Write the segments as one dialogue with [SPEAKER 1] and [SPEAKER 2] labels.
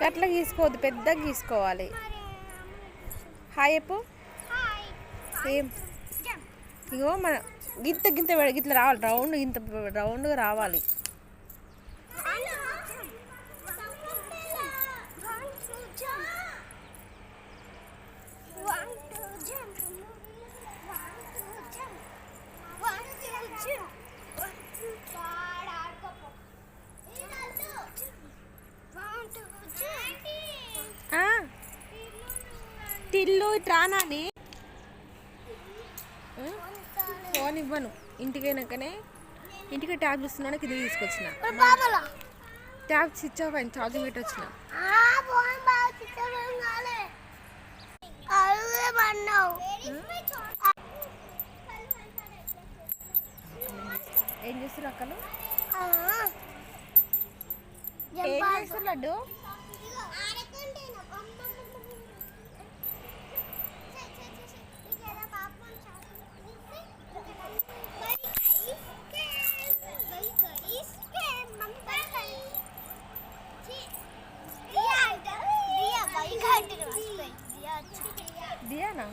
[SPEAKER 1] అట్లా గీసుకోవద్దు, పెద్దగా గీసుకోవాలి. హాయ్ చెప్పు. ఏం ఇగో మన గింత గింత గిట్ల రావాలి, రౌండ్ ఇంత రౌండ్గా రావాలి. టిల్లు ట్రానాని ఫోన్ ఇవ్వను. ఇంటికి అయినాకనే ఇంటికి ట్యాబ్ చూస్తున్నాను, కింద తీసుకొచ్చిన ట్యాబ్ స్విచ్ ఆఫ్ అయింది, ఛార్జింగ్ పెట్టి వచ్చిన. ఏం చేస్తారు అక్కలు? ఏం చేస్తారు లడ్డు? దియానా?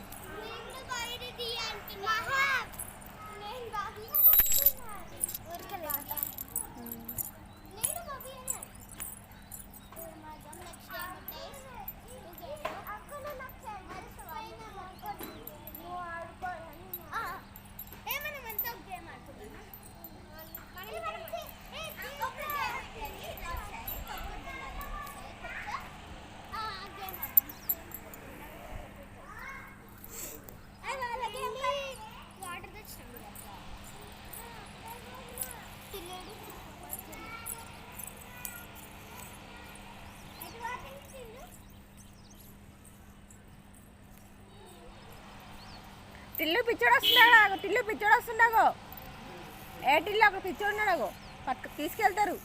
[SPEAKER 1] టిల్లు పిచ్చోడు వస్తున్నాడు, టిల్లు పిచ్చోడు వస్తున్నాగో. ఏ టిల్లు అక్కడ పిచ్చోడు ఉన్నాడగో, పక్క తీసుకెళ్తారు.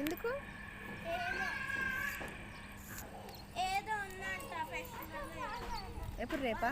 [SPEAKER 1] ఎందుకు? ఎప్పుడు రేపా?